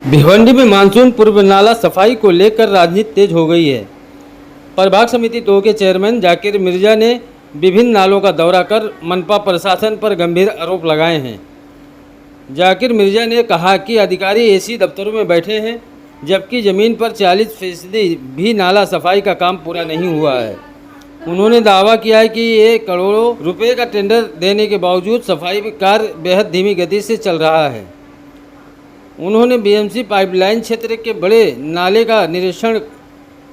भिवंडी में मानसून पूर्व नाला सफाई को लेकर राजनीति तेज हो गई है। प्रभाग समिति 2 के चेयरमैन जाकिर मिर्जा ने विभिन्न नालों का दौरा कर मनपा प्रशासन पर गंभीर आरोप लगाए हैं। जाकिर मिर्जा ने कहा कि अधिकारी एसी दफ्तरों में बैठे हैं, जबकि ज़मीन पर 40% भी नाला सफाई का काम पूरा नहीं हुआ है। उन्होंने दावा किया है कि ये करोड़ों रुपए का टेंडर देने के बावजूद सफाई कार्य बेहद धीमी गति से चल रहा है। उन्होंने बीएमसी पाइपलाइन क्षेत्र के बड़े नाले का निरीक्षण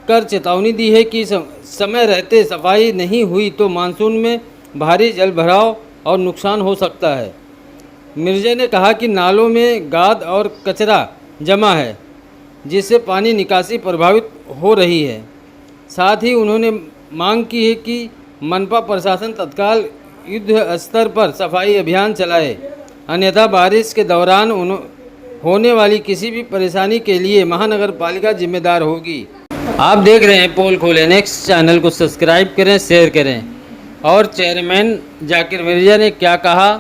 कर चेतावनी दी है कि समय रहते सफाई नहीं हुई तो मानसून में भारी जल भराव और नुकसान हो सकता है। मिर्जा ने कहा कि नालों में गाद और कचरा जमा है, जिससे पानी निकासी प्रभावित हो रही है। साथ ही उन्होंने मांग की है कि मनपा प्रशासन तत्काल युद्ध स्तर पर सफाई अभियान चलाए, अन्यथा बारिश के दौरान होने वाली किसी भी परेशानी के लिए महानगर पालिका जिम्मेदार होगी। आप देख रहे हैं पोल खोले नेक्स्ट। चैनल को सब्सक्राइब करें, शेयर करें। और चेयरमैन जाकिर मिर्जा ने क्या कहा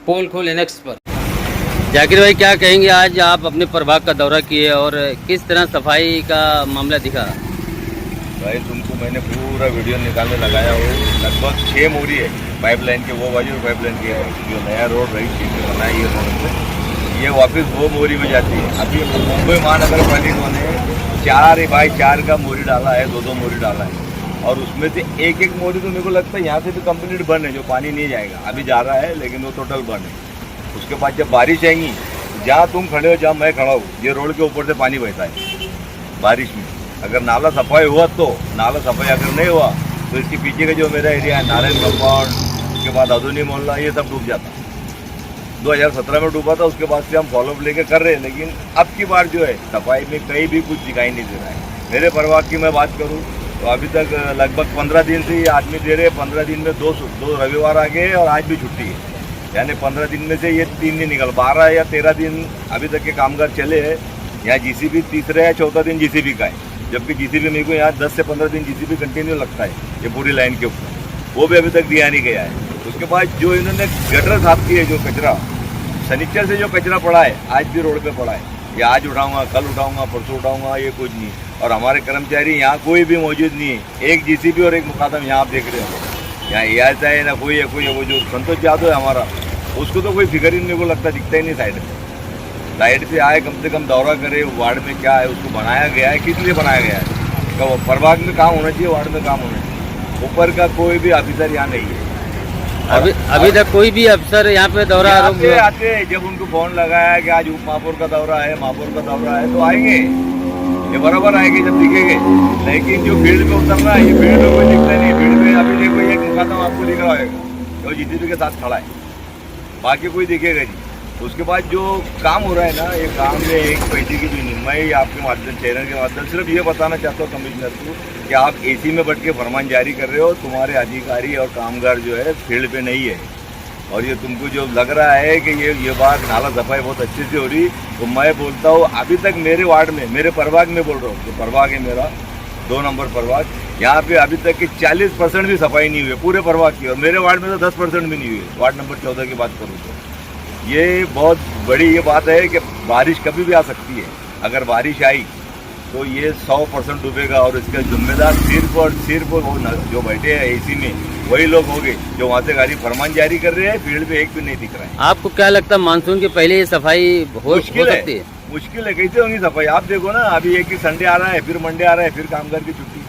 पोल खोले नेक्स्ट पर। जाकिर भाई, क्या कहेंगे? आज आप अपने प्रभाग का दौरा किए और किस तरह सफाई का मामला दिखा? भाई, तुमको मैंने पूरा वीडियो निकालने लगाया हो। लगभग 6 मोरी है पाइपलाइन के, वो बाजू पाइपलाइन के जो नया रोड रही चीज बना है, ये रोड से ये वापस वो मोरी में जाती है। अभी मुंबई महानगर पालिका ने 4x4 का मोरी डाला है, 2-2 मोरी डाला है, और उसमें से एक मोरी तो मेरे को लगता है यहाँ से भी कंप्लीट बंद है, जो पानी नहीं जाएगा। अभी जा रहा है लेकिन वो टोटल बंद है। उसके बाद जब बारिश आएंगी, जहाँ तुम खड़े हो, जहाँ मैं खड़ा हूँ, ये रोड के ऊपर से पानी बहता है बारिश में। अगर नाला सफाई हुआ तो, नाला सफाई अगर नहीं हुआ तो इसके पीछे का जो मेरा एरिया है, नारायण कंपाउंड, उसके बाद अधूनी मोहल्ला, ये सब डूब जाता। 2017 में डूबा था, उसके बाद से हम फॉलोअप लेके कर रहे हैं, लेकिन अब की बार जो है सफाई में कहीं भी कुछ दिखाई नहीं दे रहा है। मेरे प्रभाग की मैं बात करूं तो अभी तक लगभग 15 दिन से ये आदमी दे रहे हैं। 15 दिन में दो रविवार आ गए और आज भी छुट्टी है, यानी 15 दिन में से ये 3 दिन निकल, 12 या 13 दिन अभी तक के कामगार चले हैं। यहाँ जीसीबी तीसरा या चौथा दिन जीसीबी का है, जबकि जीसीबी मेरे को यहाँ 10 से 15 दिन जीसीबी कंटिन्यू लगता है ये पूरी लाइन के ऊपर, वो भी अभी तक दिया नहीं गया है। उसके बाद जो इन्होंने गटर साफ किए, जो कचरा शनिचर से जो कचरा पड़ा है, आज भी रोड पे पड़ा है। ये आज उठाऊंगा, कल उठाऊंगा, परसों उठाऊंगा, ये कुछ नहीं। और हमारे कर्मचारी यहाँ कोई भी मौजूद नहीं है। एक जीसीबी और एक मुकादम यहाँ आप देख रहे हो। यहाँ आता है ना, कोई है, कोई है। वो जो संतोष यादव है हमारा, उसको तो कोई फिगर ही मेरे को लगता दिखता ही नहीं। साइड से आए, कम से कम दौरा करे, वार्ड में क्या है, उसको बनाया गया है, किस लिए बनाया गया है। तो प्रभाग में काम होना चाहिए, वार्ड में काम होना चाहिए। ऊपर का कोई भी ऑफिसर यहाँ नहीं है। अभी तक कोई भी अफसर यहाँ पे दौरा आते जब उनको फोन लगाया कि आज उप महापौर का दौरा है, महापौर का दौरा है, तो आएंगे, ये बराबर आएंगे जब दिखेंगे। लेकिन जो फील्ड में उतरना है, ये फील्ड में कोई दिखता नहीं। फील्ड में अभी देखो एक मुकादम आपको दिख रहा होगा, जो जीसीबी के साथ खड़ा है, बाकी कोई दिखेगा नहीं। उसके बाद जो काम हो रहा है ना, ये काम में एक पैसे की भी नहीं। मैं आपके माध्यम, चैनल के माध्यम सिर्फ ये बताना चाहता हूँ कमिश्नर को कि आप एसी में बैठ के फरमान जारी कर रहे हो, तुम्हारे अधिकारी और कामगार जो है फील्ड पे नहीं है। और ये तुमको जो लग रहा है कि ये बात नाला सफाई बहुत अच्छे से हो रही, तो मैं बोलता हूँ अभी तक मेरे वार्ड में, मेरे प्रभाग में बोल रहा हूँ, जो प्रभाग है मेरा 2 नंबर प्रभाग, यहाँ पे अभी तक की 40% भी सफाई नहीं हुई पूरे प्रभाग की। और मेरे वार्ड में तो 10% भी नहीं हुई। वार्ड नंबर 14 की बात करूँ तो ये बहुत बड़ी ये बात है कि बारिश कभी भी आ सकती है। अगर बारिश आई तो ये 100% डूबेगा, और इसका जिम्मेदार सिर्फ और सिर्फ वो जो बैठे हैं एसी में, वही लोग होंगे जो वहाँ से गाड़ी फरमान जारी कर रहे हैं। फील्ड पे एक भी नहीं दिख रहा है। आपको क्या लगता है मानसून के पहले ये सफाई हो सकती है? मुश्किल है, कैसे होगी सफाई? आप देखो ना, अभी एक ही संडे आ रहा है, फिर मंडे आ रहा है, फिर कामगार की छुट्टी।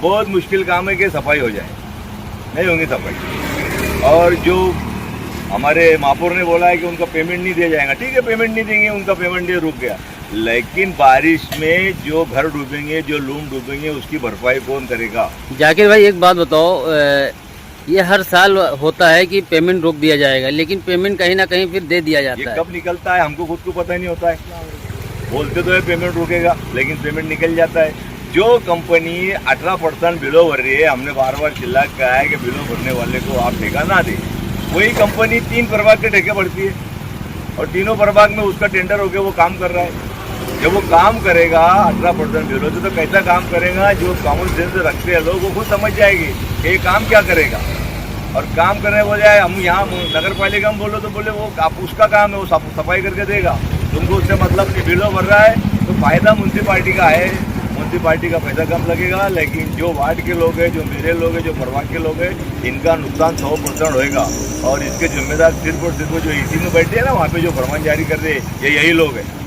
बहुत मुश्किल काम है कि सफाई हो जाए, नहीं होगी सफाई। और जो हमारे महापौर ने बोला है कि उनका पेमेंट नहीं दिया जाएगा, ठीक है, पेमेंट नहीं देंगे, उनका पेमेंट डे रुक गया। लेकिन बारिश में जो घर डूबेंगे, जो लूम डूबेंगे, उसकी भरपाई कौन करेगा? जाकिर भाई, एक बात बताओ, ये हर साल होता है कि पेमेंट रोक दिया जाएगा, लेकिन पेमेंट कहीं ना कहीं फिर दे दिया जाता है। कब निकलता है हमको खुद को पता ही नहीं होता है। बोलते तो है पेमेंट रुकेगा, लेकिन पेमेंट निकल जाता है। जो कंपनी 18% बिलो भर रही है, हमने बार चिल्ला कहा है कि बिलो भरने वाले को आप ठेका ना दे। वही कंपनी 3 प्रभाग के ठेके भरती है, और तीनों प्रभाग में उसका टेंडर होकर वो काम कर रहा है। जब वो काम करेगा 18% बिलो से, तो कैसा काम करेगा? जो कॉमन सेंस रखते हैं लोग, वो खुद समझ जाएंगे कि ये काम क्या करेगा। और काम करने बोले हम यहाँ नगर पालिका में बोलो तो बोले वो आप उसका काम है, वो सफाई करके देगा। तुमको उससे मतलब नहीं, बिलो भर रहा है तो फायदा म्यूनसिपाल्टी का है, म्यूनसिपाल्टी का पैसा कम लगेगा, लेकिन जो वार्ड के लोग हैं, जो मेरे लोग हैं, जो प्रभाग के लोग हैं, इनका नुकसान 100% होएगा। और इसके जिम्मेदार सिर्फ और सिर्फ जो इसी में बैठे हैं ना, वहाँ पे जो फरमान जारी कर रहे हैं, ये यही लोग हैं।